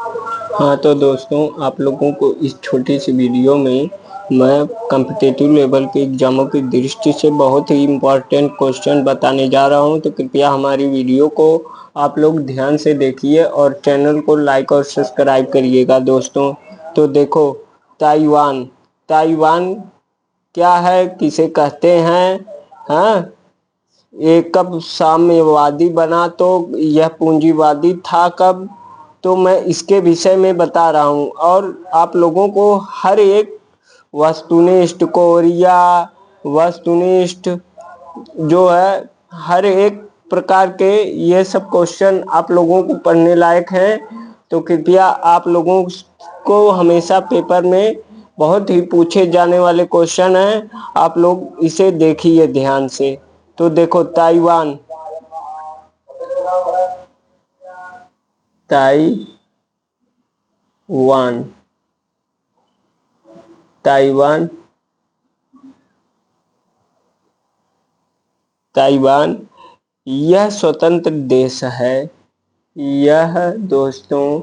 हाँ तो दोस्तों, आप लोगों को इस छोटी सी वीडियो में मैं कॉम्पिटिटिव लेवल के एग्जामों की दृष्टि से बहुत ही इम्पोर्टेंट क्वेश्चन बताने जा रहा हूं। तो कृपया हमारी वीडियो को आप लोग ध्यान से देखिए और चैनल को लाइक और सब्सक्राइब करिएगा दोस्तों। तो देखो, ताइवान ताइवान क्या है, किसे कहते हैं? हाँ, ये कब साम्यवादी बना? तो यह पूंजीवादी था कब? तो मैं इसके विषय में बता रहा हूँ और आप लोगों को हर एक वस्तुनिष्ठ, कोरिया वस्तुनिष्ठ जो है, हर एक प्रकार के ये सब क्वेश्चन आप लोगों को पढ़ने लायक हैं। तो कृपया आप लोगों को हमेशा पेपर में बहुत ही पूछे जाने वाले क्वेश्चन हैं, आप लोग इसे देखिए ध्यान से। तो देखो, ताइवान ताइवान ताइवान ताइवान यह स्वतंत्र देश है। यह दोस्तों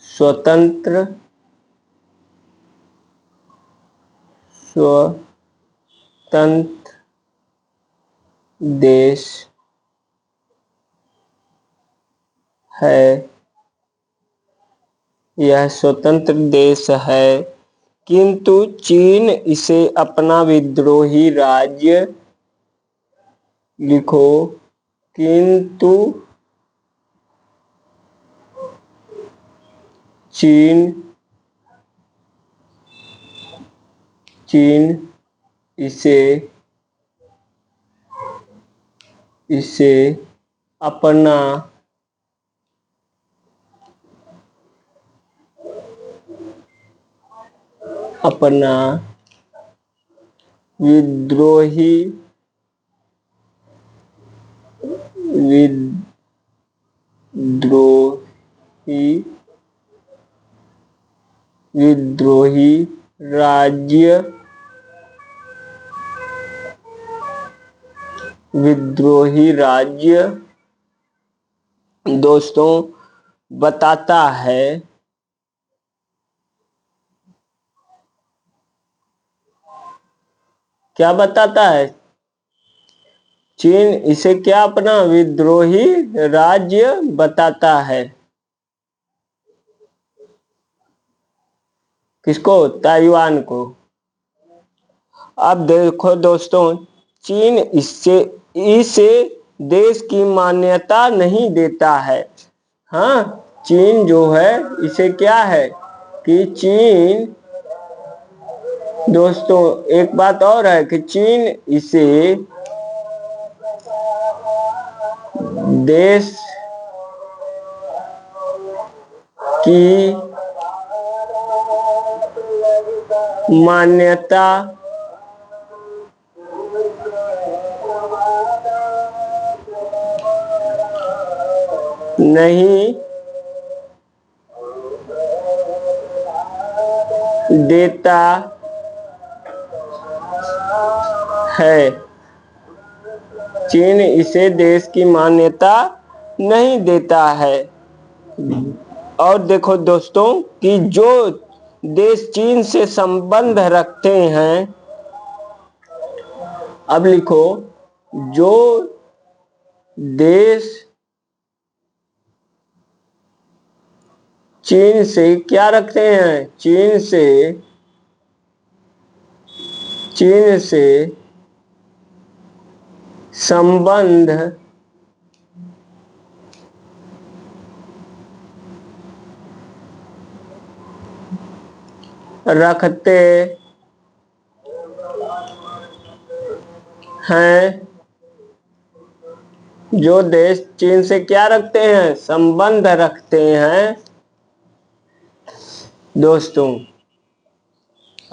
स्वतंत्र स्वतंत्र देश है। यह स्वतंत्र देश है, किंतु चीन इसे अपना विद्रोही राज्य, लिखो, किंतु चीन चीन इसे इसे अपना अपना विद्रोही विद्रोही विद्रोही राज्य विद्रोही राज्य दोस्तों बताता है। क्या बताता है? चीन इसे क्या अपना विद्रोही राज्य बताता है? किसको? ताइवान को। अब देखो दोस्तों, चीन इस देश की मान्यता नहीं देता है। हाँ, चीन जो है इसे क्या है कि चीन, दोस्तों एक बात और है कि चीन इसे देश की मान्यता नहीं देता है। चीन इसे देश की मान्यता नहीं देता है। और देखो दोस्तों कि जो देश चीन से संबंध रखते हैं, अब लिखो, जो देश चीन से क्या रखते हैं? चीन से संबंध रखते हैं। जो देश चीन से क्या रखते हैं? संबंध रखते हैं दोस्तों।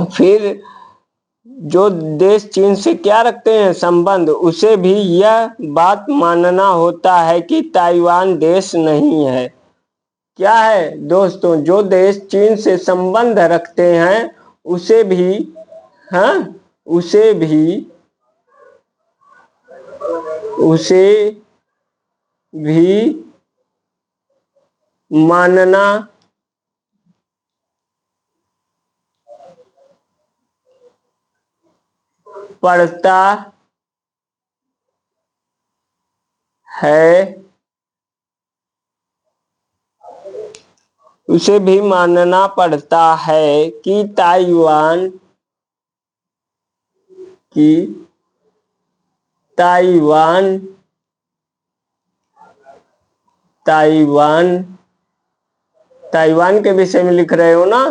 फिर जो देश चीन से क्या रखते हैं? संबंध, उसे भी यह बात मानना होता है कि ताइवान देश नहीं है। क्या है दोस्तों? जो देश चीन से संबंध रखते हैं उसे भी, हाँ, उसे भी मानना पड़ता है, उसे भी मानना पड़ता है कि की ताइवान ताइवान ताइवान के विषय में लिख रहे हो ना।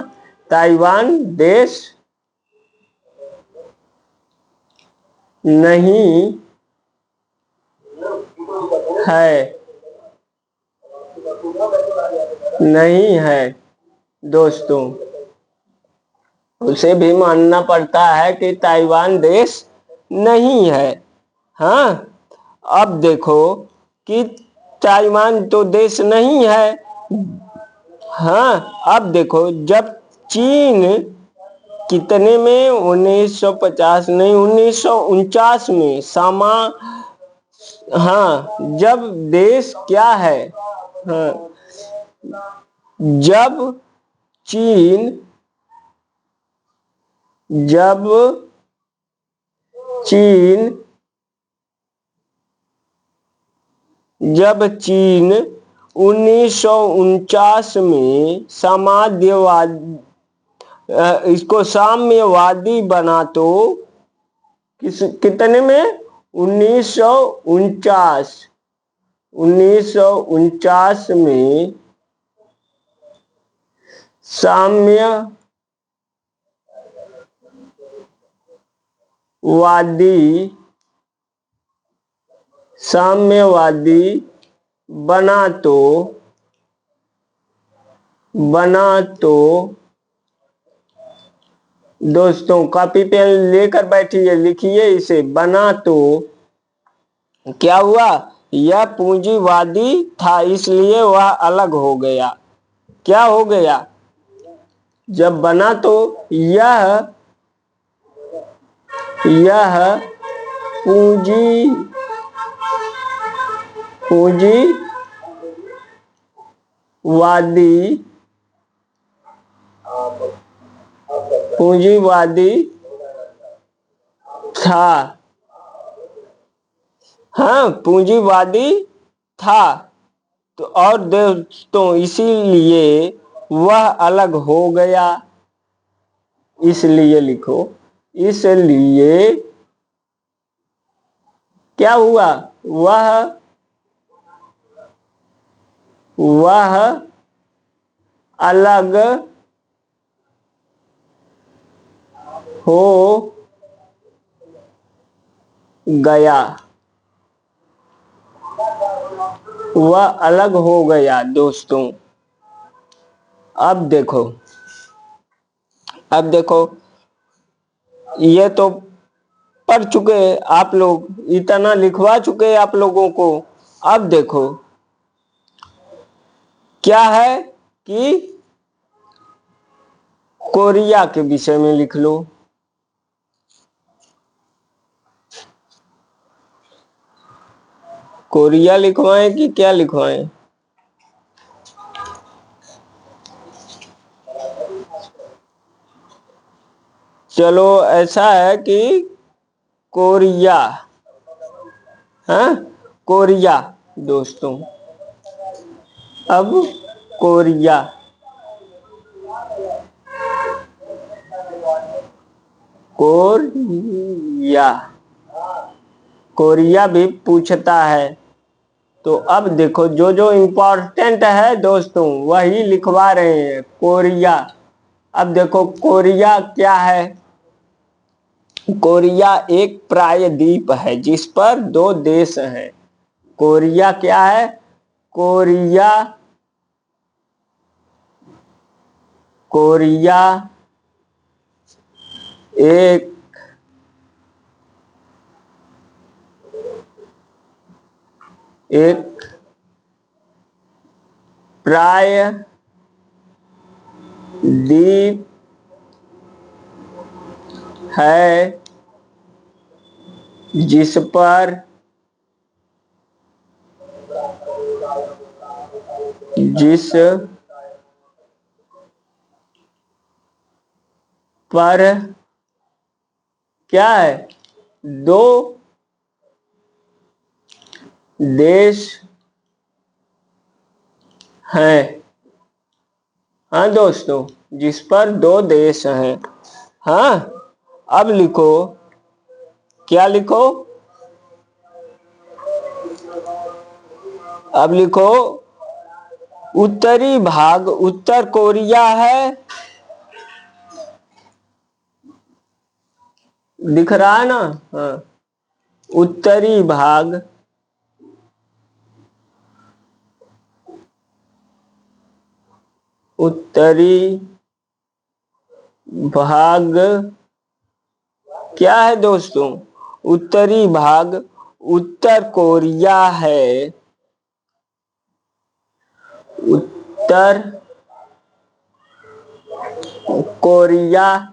ताइवान देश नहीं है, नहीं है दोस्तों। उसे भी मानना पड़ता है कि ताइवान देश नहीं है। हाँ, अब देखो कि ताइवान तो देश नहीं है। हाँ, अब देखो जब चीन कितने में 1950 नहीं 1949 में हाँ, जब देश क्या है, हाँ, जब चीन जब चीन जब चीन 1949 में इसको साम्यवादी बना तो कितने में 1949 में साम्यवादी बना तो दोस्तों कॉपी पेन लेकर बैठिए, लिखिए इसे। बना तो क्या हुआ, यह पूंजीवादी था इसलिए वह अलग हो गया। क्या हो गया, जब बना तो यह पूंजीवादी था। हाँ, पूंजीवादी था तो और दोस्तों इसीलिए वह अलग हो गया। इसलिए लिखो, इसलिए क्या हुआ, वह अलग हो गया। वह अलग हो गया दोस्तों। अब देखो ये तो पढ़ चुके आप लोग, इतना लिखवा चुके आप लोगों को। अब देखो क्या है कि कोरिया के विषय में लिख लो। कोरिया लिखवाएं कि क्या लिखवाएं? चलो ऐसा है कि कोरिया, हाँ, कोरिया दोस्तों। अब कोरिया कोरिया कोरिया भी पूछता है। तो अब देखो जो जो इम्पोर्टेंट है दोस्तों वही लिखवा रहे हैं। कोरिया, अब देखो कोरिया क्या है। कोरिया एक प्रायद्वीप है जिस पर 2 देश हैं। कोरिया क्या है, कोरिया एक प्रायद्वीप है जिस पर क्या है, दो देश हैं। हाँ दोस्तों, जिस पर दो देश हैं। हाँ, अब लिखो, क्या लिखो? अब लिखो, उत्तरी भाग उत्तर कोरिया है। दिख रहा है ना? हाँ, उत्तरी भाग उत्तरी भाग क्या है दोस्तों? उत्तरी भाग उत्तर कोरिया है। उत्तर कोरिया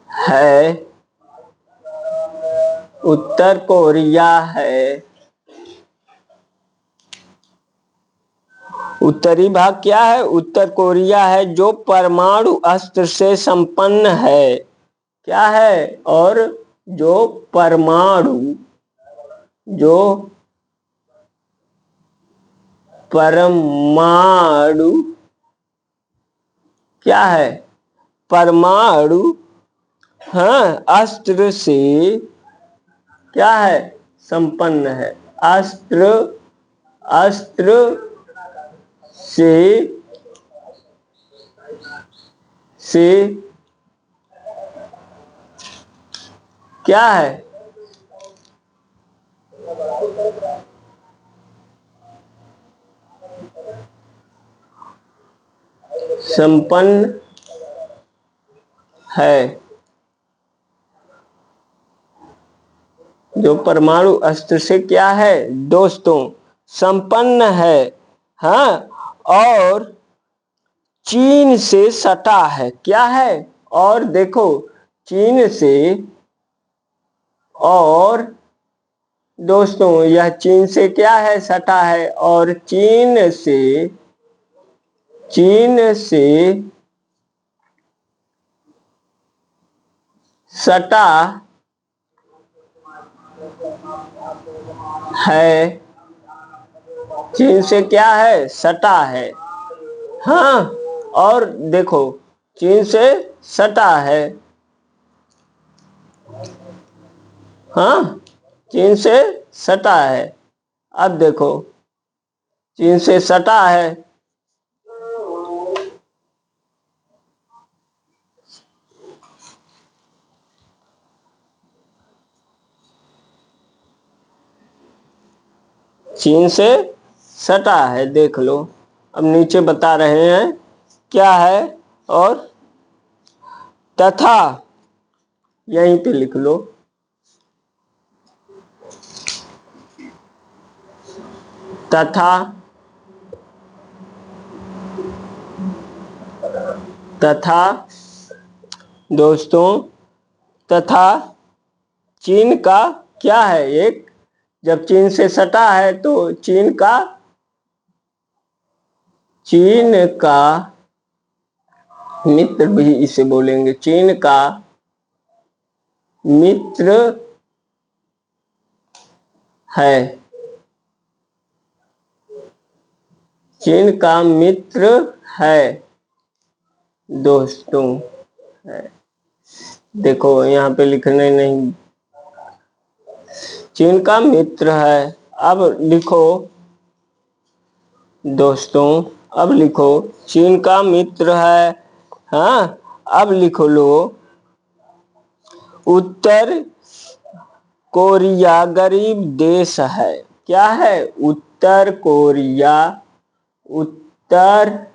है। उत्तर कोरिया है। उत्तरी भाग क्या है? उत्तर कोरिया है, जो परमाणु अस्त्र से संपन्न है। क्या है? और जो परमाणु क्या है? परमाणु, हाँ, अस्त्र से क्या है? संपन्न है। अस्त्र से क्या है? संपन्न है। जो परमाणु अस्त्र से क्या है दोस्तों? संपन्न है। हाँ, और चीन से सटा है। क्या है? और देखो, चीन से, और दोस्तों यह चीन से क्या है? सटा है। और चीन से सटा है। चीन से क्या है? सटा है। हाँ, और देखो, चीन से सटा है। हाँ, चीन से सटा है। अब देखो, चीन से सटा है। चीन से सटा है, देख लो। अब नीचे बता रहे हैं क्या है। और तथा, यहीं पे लिख लो, तथा दोस्तों, तथा चीन का क्या है? एक, जब चीन से सटा है तो चीन का मित्र भी इसे बोलेंगे। चीन का मित्र है। चीन का मित्र है दोस्तों। देखो यहाँ पे लिखने नहीं, चीन का मित्र है। अब लिखो दोस्तों, अब लिखो, चीन का मित्र है। हाँ, अब लिख लो, उत्तर कोरिया गरीब देश है। क्या है? उत्तर कोरिया, उत्तर,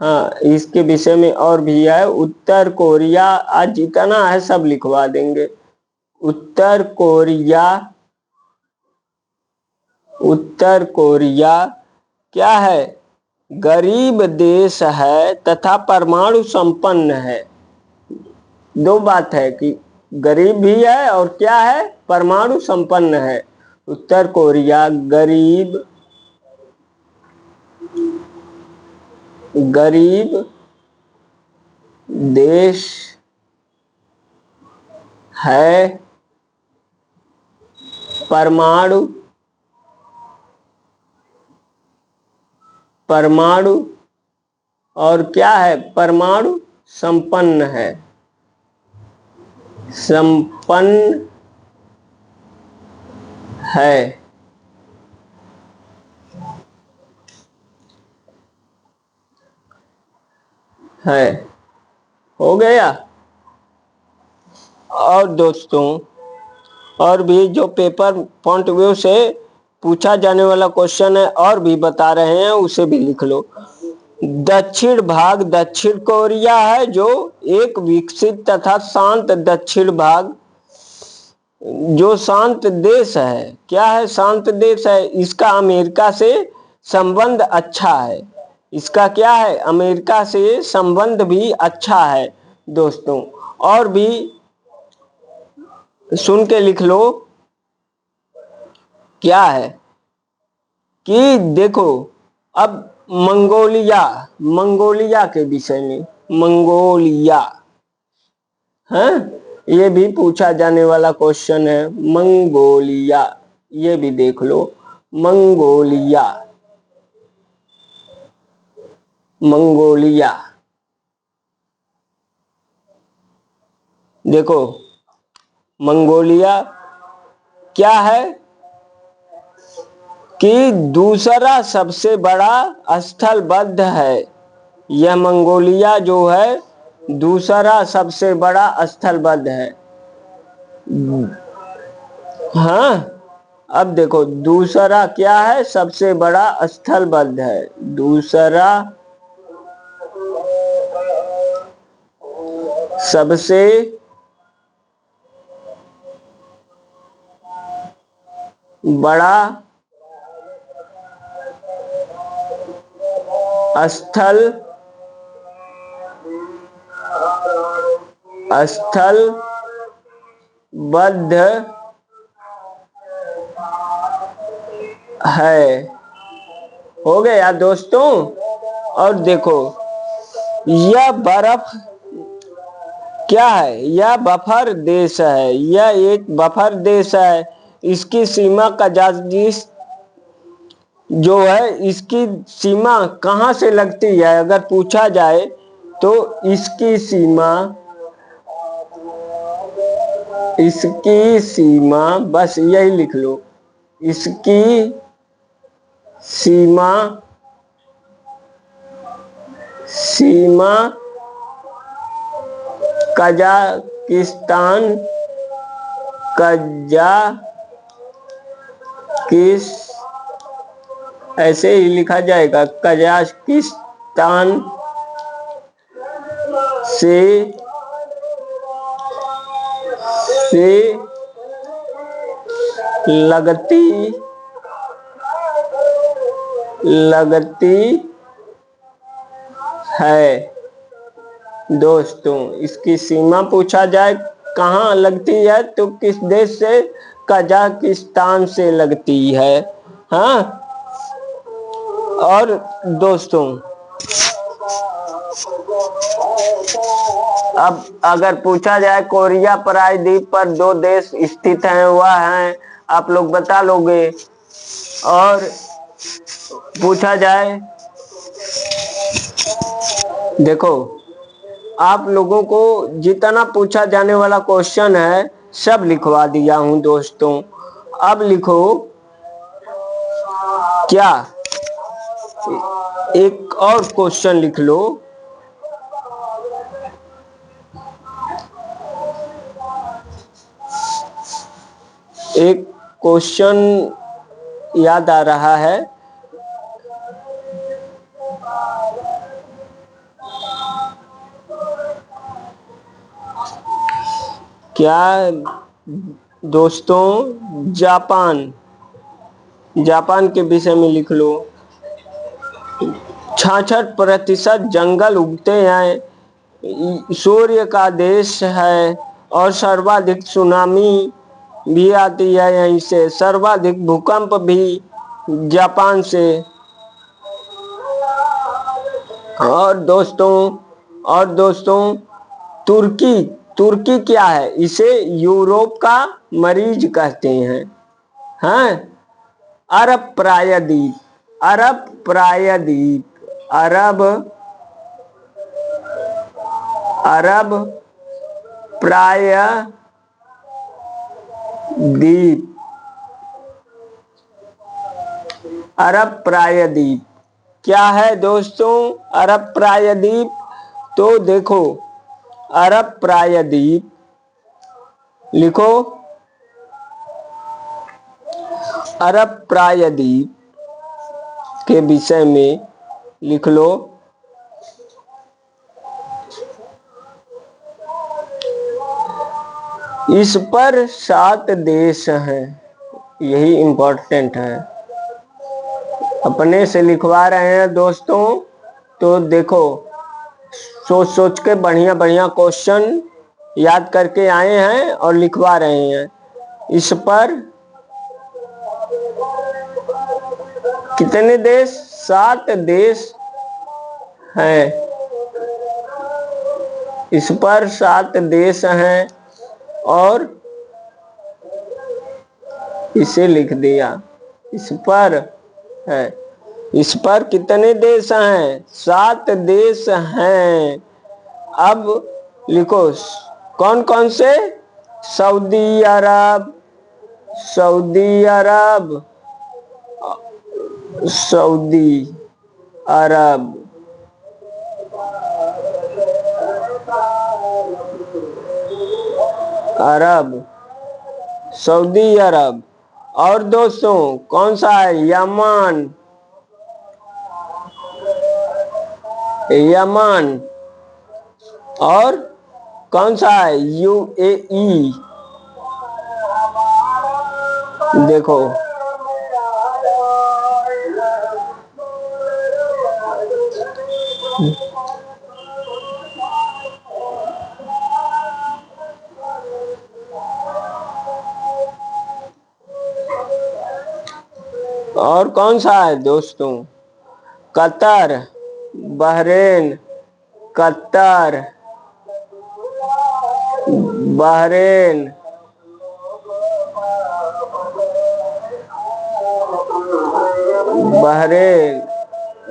हाँ, इसके विषय में और भी है। उत्तर कोरिया, आज जितना है सब लिखवा देंगे। उत्तर कोरिया क्या है? गरीब देश है तथा परमाणु संपन्न है। दो बात है कि गरीब भी है और क्या है? परमाणु संपन्न है। उत्तर कोरिया गरीब देश है परमाणु परमाणु और क्या है? परमाणु संपन्न है, संपन्न है। है, हो गया। और दोस्तों, और भी जो पेपर पॉइंट व्यू से पूछा जाने वाला क्वेश्चन है और भी बता रहे हैं, उसे भी लिख लो। दक्षिण भाग दक्षिण कोरिया है, जो एक विकसित तथा शांत दक्षिण भाग, जो शांत देश है। क्या है? शांत देश है। इसका अमेरिका से संबंध अच्छा है। इसका क्या है? अमेरिका से संबंध भी अच्छा है दोस्तों। और भी सुन के लिख लो। क्या है कि देखो, अब मंगोलिया, मंगोलिया के विषय में, मंगोलिया है, ये भी पूछा जाने वाला क्वेश्चन है। मंगोलिया, ये भी देख लो। मंगोलिया, मंगोलिया, देखो मंगोलिया क्या है कि दूसरा सबसे बड़ा स्थलबद्ध है। यह मंगोलिया जो है दूसरा सबसे बड़ा स्थलबद्ध है। हाँ, अब देखो, दूसरा क्या है? सबसे बड़ा स्थलबद्ध है। दूसरा सबसे बड़ा स्थलबद्ध है। हो गया दोस्तों। और देखो, यह बर्फ क्या है? यह बफर देश है। यह एक बफर देश है। इसकी सीमा कजाकिस्तान जो है, इसकी सीमा कहाँ से लगती है अगर पूछा जाए तो इसकी सीमा बस यही लिख लो। इसकी सीमा कजाकिस्तान ऐसे ही लिखा जाएगा, कजाकिस्तान से लगती है दोस्तों। इसकी सीमा पूछा जाए कहाँ लगती है तो किस देश से? कजाकिस्तान से लगती है। हाँ। और दोस्तों, अब अगर पूछा जाए कोरिया प्रायद्वीप पर दो देश स्थित हैं, वह हैं, आप लोग बता लोगे। और पूछा जाए, देखो आप लोगों को जितना पूछा जाने वाला क्वेश्चन है सब लिखवा दिया हूं दोस्तों। अब लिखो क्या, एक और क्वेश्चन लिख लो। एक क्वेश्चन याद आ रहा है। क्या दोस्तों? जापान के विषय में लिख लो। 66% जंगल उगते हैं, सूर्य का देश है और सर्वाधिक सुनामी भी आती है यहीं से, सर्वाधिक भूकंप भी जापान से। और दोस्तों तुर्की तुर्की क्या है? इसे यूरोप का मरीज कहते हैं। हाँ, अरब प्रायद्वीप, अरब प्रायद्वीप, अरब अरब प्रायद्वीप, अरब प्रायद्वीप क्या है दोस्तों? अरब प्रायद्वीप। तो देखो, अरब प्रायद्वीप लिखो, अरब प्रायद्वीप के विषय में लिख लो। इस पर 7 देश हैं, यही इंपॉर्टेंट है, अपने से लिखवा रहे हैं दोस्तों। तो देखो, सोच सोच के बढ़िया बढ़िया क्वेश्चन याद करके आए हैं और लिखवा रहे हैं। इस पर कितने देश? 7 देश हैं। इस पर 7 देश हैं और इसे लिख दिया। इस पर है, इस पर कितने देश हैं? 7 देश हैं। अब लिखो, कौन कौन से? सऊदी अरब, सऊदी अरब, सऊदी अरब, अरब, सऊदी अरब। और दोस्तों कौन सा है? Yemen, Yemen. और कौन सा है? यूएई। देखो, और कौन सा है दोस्तों? Qatar, Bahrain, Qatar, Bahrain, Bahrain,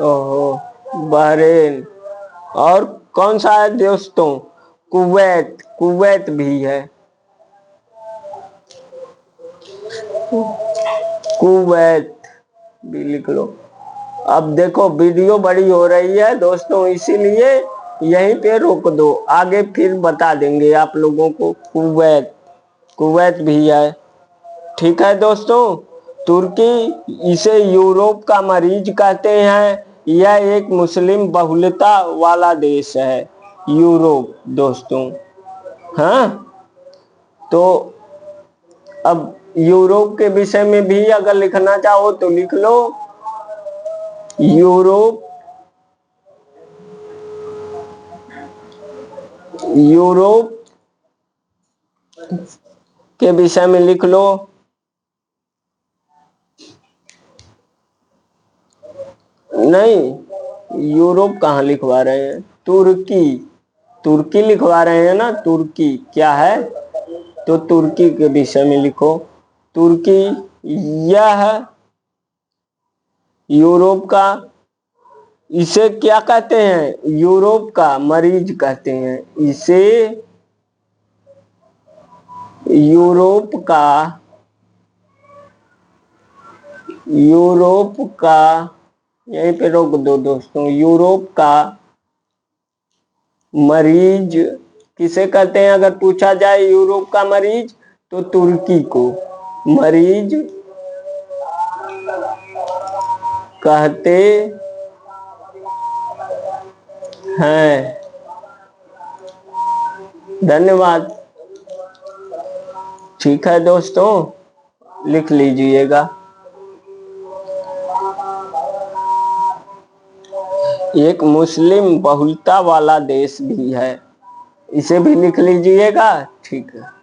ओहो, बहरीन। और कौन सा है दोस्तों? कुवैत, कुवैत भी है, कुवैत भी लिख लो। अब देखो, वीडियो बड़ी हो रही है दोस्तों, इसीलिए यहीं पे रोक दो, आगे फिर बता देंगे आप लोगों को। कुवैत, कुवैत भी है। ठीक है दोस्तों। तुर्की, इसे यूरोप का मरीज कहते हैं। यह एक मुस्लिम बहुलता वाला देश है, यूरोप दोस्तों। हाँ, तो अब यूरोप के विषय में भी अगर लिखना चाहो तो लिख लो। यूरोप, यूरोप के विषय में लिख लो। नहीं, यूरोप कहाँ लिखवा रहे हैं? तुर्की, तुर्की लिखवा रहे हैं ना। तुर्की क्या है? तो तुर्की के विषय में लिखो। तुर्की, यह यूरोप का, इसे क्या कहते हैं? यूरोप का मरीज कहते हैं। इसे यूरोप का, यूरोप का, यहीं पे रोक दो दोस्तों। यूरोप का मरीज किसे कहते हैं? अगर पूछा जाए यूरोप का मरीज, तो तुर्की को मरीज कहते हैं। धन्यवाद। ठीक है दोस्तों, लिख लीजिएगा। एक मुस्लिम बहुलता वाला देश भी है, इसे भी लिख लीजिएगा। ठीक है।